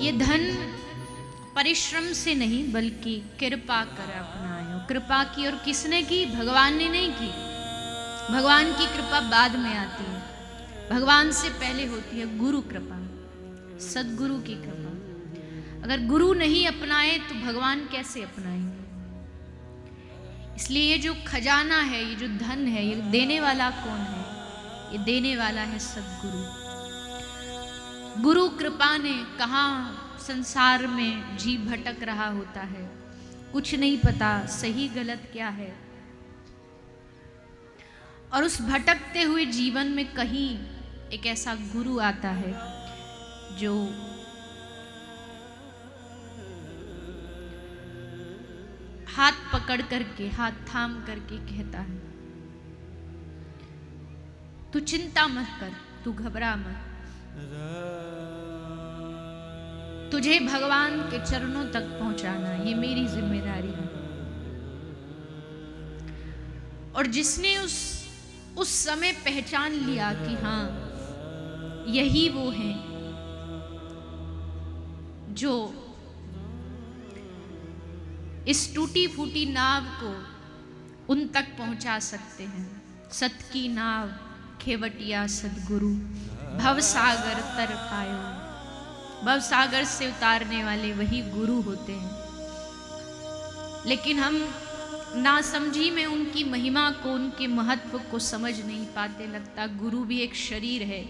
ये धन परिश्रम से नहीं बल्कि कृपा कर अपनायो। कृपा की और किसने की? भगवान ने नहीं की। भगवान की कृपा बाद में आती है, भगवान से पहले होती है गुरु कृपा, सदगुरु की कृपा। अगर गुरु नहीं अपनाए तो भगवान कैसे अपनाएंगे? इसलिए ये जो खजाना है, ये जो धन है, ये देने वाला कौन है? ये देने वाला है सदगुरु। गुरु कृपा ने कहाँ संसार में जीव भटक रहा होता है, कुछ नहीं पता सही गलत क्या है, और उस भटकते हुए जीवन में कहीं एक ऐसा गुरु आता है जो हाथ पकड़ करके, हाथ थाम करके कहता है, तू चिंता मत कर, तू घबरा मत, तुझे भगवान के चरणों तक पहुंचाना ये मेरी जिम्मेदारी है। और जिसने उस समय पहचान लिया कि हाँ यही वो हैं जो इस टूटी फूटी नाव को उन तक पहुंचा सकते हैं। सत की नाव खेवटिया सदगुरु, भव सागर तर पायो। भव सागर से उतारने वाले वही गुरु होते हैं। लेकिन हम नासमझी में उनकी महिमा को, उनके महत्व को समझ नहीं पाते। लगता गुरु भी एक शरीर है,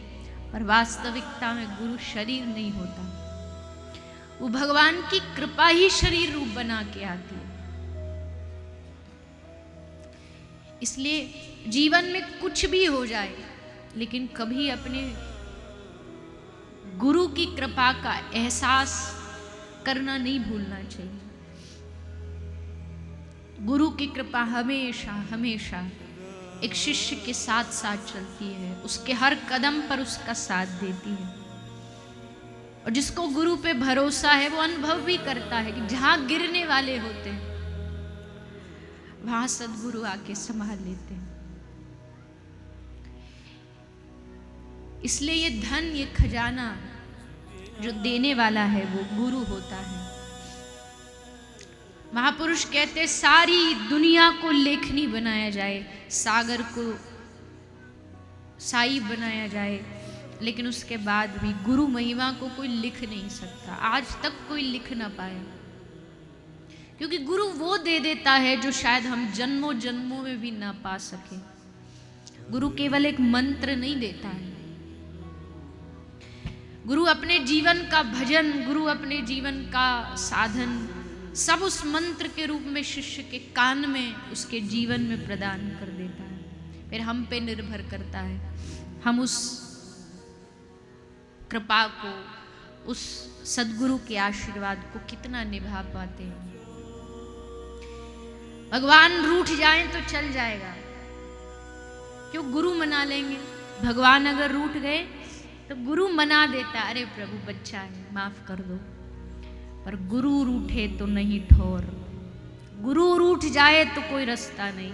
पर वास्तविकता में गुरु शरीर नहीं होता। वो भगवान की कृपा ही शरीर रूप बना के आती है। इसलिए जीवन में कुछ भी हो जाए, लेकिन कभी अपने गुरु की कृपा का एहसास करना नहीं भूलना चाहिए। गुरु की कृपा हमेशा हमेशा एक शिष्य के साथ साथ चलती है, उसके हर कदम पर उसका साथ देती है। और जिसको गुरु पे भरोसा है वो अनुभव भी करता है कि जहां गिरने वाले होते हैं वहां सदगुरु आके संभाल लेते हैं। इसलिए ये धन, ये खजाना जो देने वाला है वो गुरु होता है। महापुरुष कहते सारी दुनिया को लेखनी बनाया जाए, सागर को साई बनाया जाए, लेकिन उसके बाद भी गुरु महिमा को कोई लिख नहीं सकता। आज तक कोई लिख ना पाया, क्योंकि गुरु वो दे देता है जो शायद हम जन्मों जन्मों में भी ना पा सके। गुरु केवल एक मंत्र नहीं देता है, गुरु अपने जीवन का भजन, गुरु अपने जीवन का साधन सब उस मंत्र के रूप में शिष्य के कान में, उसके जीवन में प्रदान कर देता है। फिर हम पे निर्भर करता है हम उस कृपा को, उस सदगुरु के आशीर्वाद को कितना निभा पाते हैं। भगवान रूठ जाएं तो चल जाएगा, क्यों गुरु मना लेंगे। भगवान अगर रूठ गए तो गुरु मना देता, अरे प्रभु बच्चा है माफ कर दो। पर गुरु रूठे तो नहीं ठोर, गुरु रूठ जाए तो कोई रास्ता नहीं।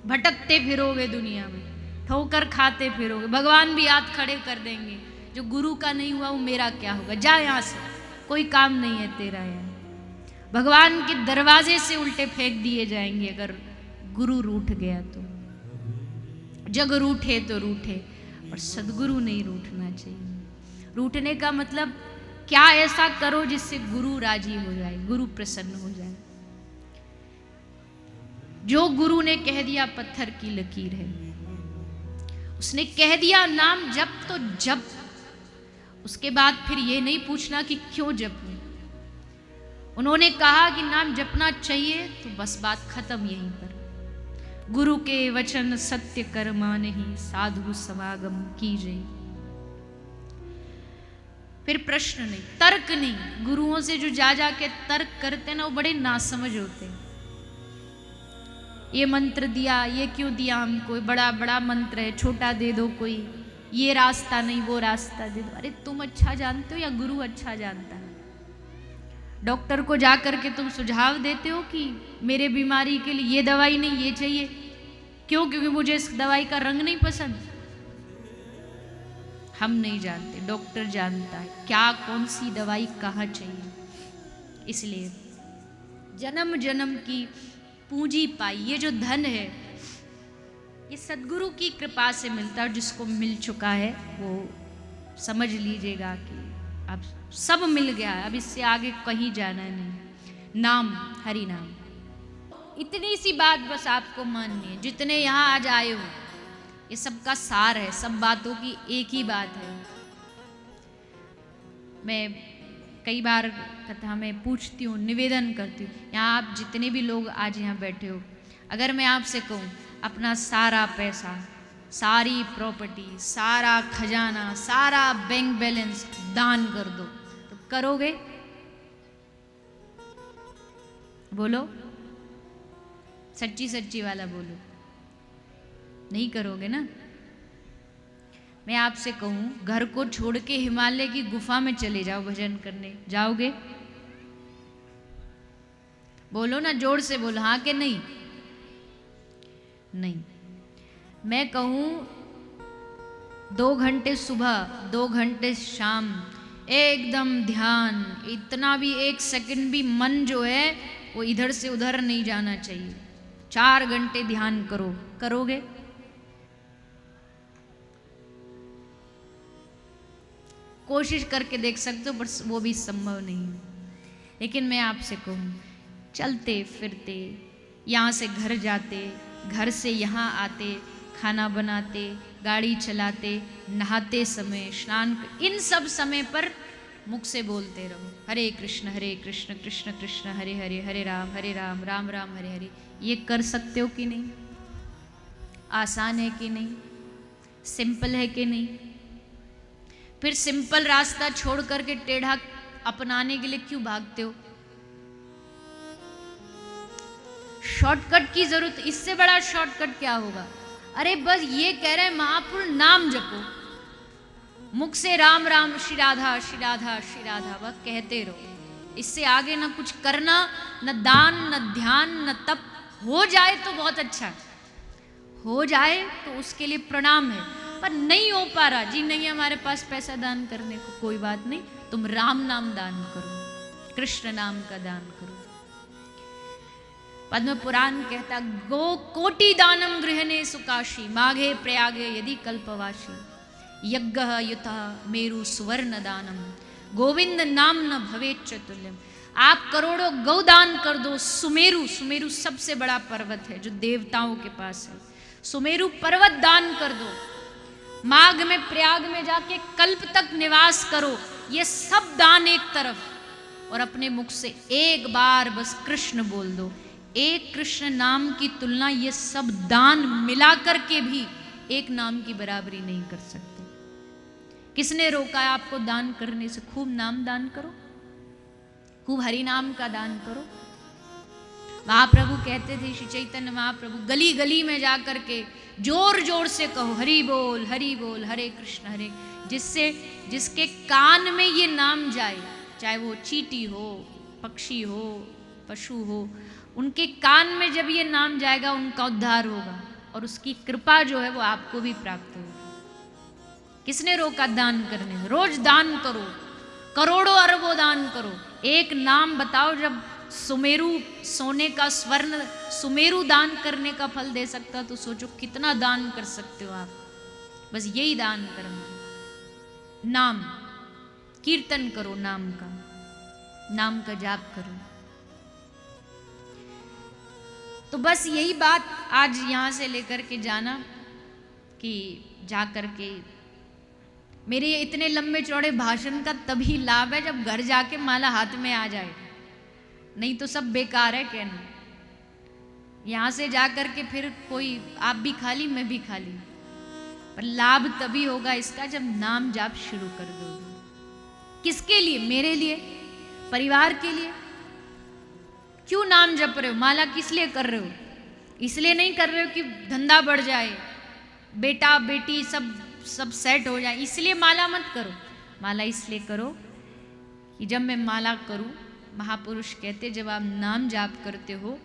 भटकते फिरोगे दुनिया में, ठोकर खाते फिरोगे। भगवान भी हाथ खड़े कर देंगे, जो गुरु का नहीं हुआ वो मेरा क्या होगा, जा यहां से, कोई काम नहीं है तेरा यहाँ। भगवान के दरवाजे से उल्टे फेंक दिए जाएंगे अगर गुरु रूठ गया तो। जग रूठे तो रूठे, और सदगुरु नहीं रूठना चाहिए। रूठने का मतलब क्या ऐसा करो जिससे गुरु राजी हो जाए, गुरु प्रसन्न हो जाए। जो गुरु ने कह दिया पत्थर की लकीर है, उसने कह दिया नाम जप तो जप। उसके बाद फिर ये नहीं पूछना कि क्यों जपूं। उन्होंने कहा कि नाम जपना चाहिए तो बस बात खत्म यहीं पर। गुरु के वचन सत्य कर्मा नहीं, साधु समागम कीजिए। फिर प्रश्न नहीं, तर्क नहीं। गुरुओं से जो जा जा के तर्क करते ना, वो बड़े नासमझ होते हैं। ये मंत्र दिया, ये क्यों दिया हमको, बड़ा बड़ा मंत्र है, छोटा दे दो कोई, ये रास्ता नहीं वो रास्ता दे दो। अरे तुम अच्छा जानते हो या गुरु अच्छा जानता है? डॉक्टर को जा करके तुम सुझाव देते हो कि मेरे बीमारी के लिए ये दवाई नहीं ये चाहिए, क्यों? क्योंकि मुझे इस दवाई का रंग नहीं पसंद। हम नहीं जानते, डॉक्टर जानता है क्या कौन सी दवाई कहाँ चाहिए। इसलिए जन्म जन्म की पूंजी पाई, ये जो धन है ये सदगुरु की कृपा से मिलता है। जिसको मिल चुका है वो समझ लीजिएगा कि अब सब मिल गया है, अब इससे आगे कहीं जाना नहीं। नाम, हरि नाम, इतनी सी बात बस आपको माननी है। जितने यहाँ आज आए हो ये सबका सार है, सब बातों की एक ही बात है। मैं कई बार कथा में पूछती हूँ, निवेदन करती हूँ, यहाँ आप जितने भी लोग आज यहाँ बैठे हो, अगर मैं आपसे कहूँ अपना सारा पैसा, सारी प्रॉपर्टी, सारा खजाना, सारा बैंक बैलेंस दान कर दो, तो करोगे? बोलो, सच्ची सच्ची वाला बोलो, नहीं करोगे ना। मैं आपसे कहूं घर को छोड़ के हिमालय की गुफा में चले जाओ भजन करने, जाओगे? बोलो ना, जोर से बोलो, हाँ कि नहीं? नहीं। मैं कहूं 2 घंटे सुबह, 2 घंटे शाम, एकदम ध्यान, इतना भी 1 सेकंड भी मन जो है वो इधर से उधर नहीं जाना चाहिए। 4 घंटे ध्यान करो, करोगे? कोशिश करके देख सकते हो, पर वो भी संभव नहीं है। लेकिन मैं आपसे कहूँ, चलते फिरते यहाँ से घर जाते, घर से यहाँ आते, खाना बनाते, गाड़ी चलाते, नहाते समय, स्नान, इन सब समय पर मुख से बोलते रहो हरे कृष्ण कृष्ण कृष्ण हरे हरे, हरे राम राम राम हरे हरे। ये कर सकते हो कि नहीं? आसान है कि नहीं? सिंपल है कि नहीं? फिर सिंपल रास्ता छोड़ करके टेढ़ा अपनाने के लिए क्यों भागते हो? शॉर्टकट की जरूरत, इससे बड़ा शॉर्टकट क्या होगा? अरे बस ये कह रहे हैं महापुरुष नाम जपो, मुख से राम राम श्री राधा श्री राधा श्री राधा वह कहते रहो। इससे आगे ना कुछ करना, न दान, न ध्यान, न तप। हो जाए तो बहुत अच्छा है, हो जाए तो उसके लिए प्रणाम है, पर नहीं हो पा रहा जी, नहीं हमारे पास पैसा दान करने को, कोई बात नहीं, तुम राम नाम दान करो, कृष्ण नाम का दान करो। पद्म पुराण कहता, गो कोटि दानम गृहणे सुकाशी, माघे प्रयागे यदि कल्पवाशी, यज्ञ युता मेरु सुवर्ण दानम, गोविंद नाम न भवेच्च तुल्यम। आप करोड़ों गौदान कर दो। सुमेरु, सुमेरु सबसे बड़ा पर्वत है जो देवताओं के पास है, सुमेरु पर्वत दान कर दो। माघ में प्रयाग में जाके कल्प तक निवास करो। ये सब दान एक तरफ, और अपने मुख से एक बार बस कृष्ण बोल दो। एक कृष्ण नाम की तुलना ये सब दान मिला करके भी एक नाम की बराबरी नहीं कर सकते। किसने रोका है आपको दान करने से? खूब नाम दान करो, खूब हरि नाम का दान करो। महाप्रभु कहते थे, श्री चैतन्य महाप्रभु, गली गली में जाकर के जोर जोर से कहो हरि बोल हरे कृष्ण हरे, जिससे जिसके कान में ये नाम जाए, चाहे वो चींटी हो, पक्षी हो, पशु हो, उनके कान में जब ये नाम जाएगा उनका उद्धार होगा, और उसकी कृपा जो है वो आपको भी प्राप्त होगी। किसने रोका दान करने से? रोज दान करो, करोड़ों अरबों दान करो। एक नाम बताओ, जब सुमेरु, सोने का स्वर्ण सुमेरु दान करने का फल दे सकता, तो सोचो कितना दान कर सकते हो आप। बस यही दान करना। नाम कीर्तन करो, नाम का जाप करो। तो बस यही बात आज यहाँ से लेकर के जाना कि जा कर के मेरे इतने लंबे चौड़े भाषण का तभी लाभ है जब घर जाके माला हाथ में आ जाए, नहीं तो सब बेकार है कहना। यहाँ से जा कर के फिर कोई, आप भी खाली मैं भी खाली, पर लाभ तभी होगा इसका जब नाम जाप शुरू कर दोगे। किसके लिए? मेरे लिए, परिवार के लिए। क्यों नाम जप रहे हो? माला किस लिए कर रहे हो? इसलिए नहीं कर रहे हो कि धंधा बढ़ जाए, बेटा बेटी सब सेट हो जाए, इसलिए माला मत करो। माला इसलिए करो कि जब मैं माला करूं, महापुरुष कहते जब आप नाम जाप करते हो,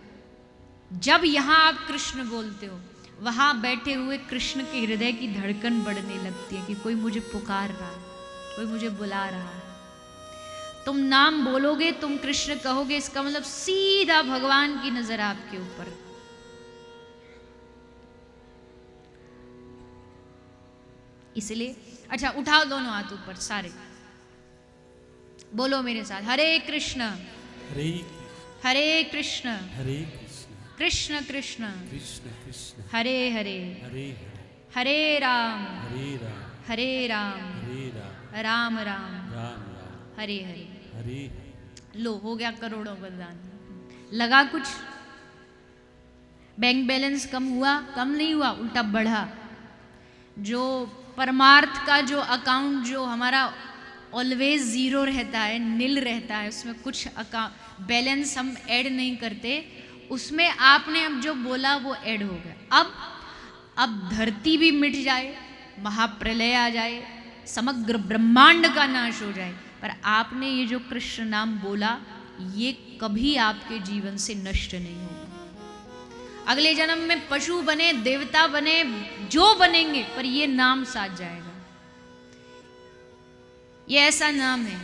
जब यहां आप कृष्ण बोलते हो, वहां बैठे हुए कृष्ण के हृदय की धड़कन बढ़ने लगती है कि कोई मुझे पुकार रहा है, कोई मुझे बुला रहा है। तुम नाम बोलोगे, तुम कृष्ण कहोगे, इसका मतलब सीधा भगवान की नजर आपके ऊपर। इसलिए अच्छा, उठाओ दोनों हाथ ऊपर सारे, बोलो मेरे साथ, हरे कृष्ण हरे हरे कृष्ण हरे कृष्ण कृष्ण कृष्ण कृष्ण हरे हरे हरे हरे राम हरे राम हरे राम हरे राम राम राम राम राम हरे हरे। हरे लो, हो गया करोड़ों बलिदान। लगा कुछ? बैंक बैलेंस कम हुआ? कम नहीं हुआ, उल्टा बढ़ा। जो परमार्थ का जो अकाउंट जो हमारा ऑलवेज जीरो रहता है, नील रहता है, उसमें कुछ अकाउंट बैलेंस हम ऐड नहीं करते, उसमें आपने अब जो बोला वो ऐड हो गया। अब धरती भी मिट जाए, महाप्रलय आ जाए, समग्र ब्रह्मांड का नाश हो जाए, पर आपने ये जो कृष्ण नाम बोला ये कभी आपके जीवन से नष्ट नहीं होगा। अगले जन्म में पशु बने, देवता बने, जो बनेंगे, पर ये नाम साथ जाएगा। ये ऐसा नाम है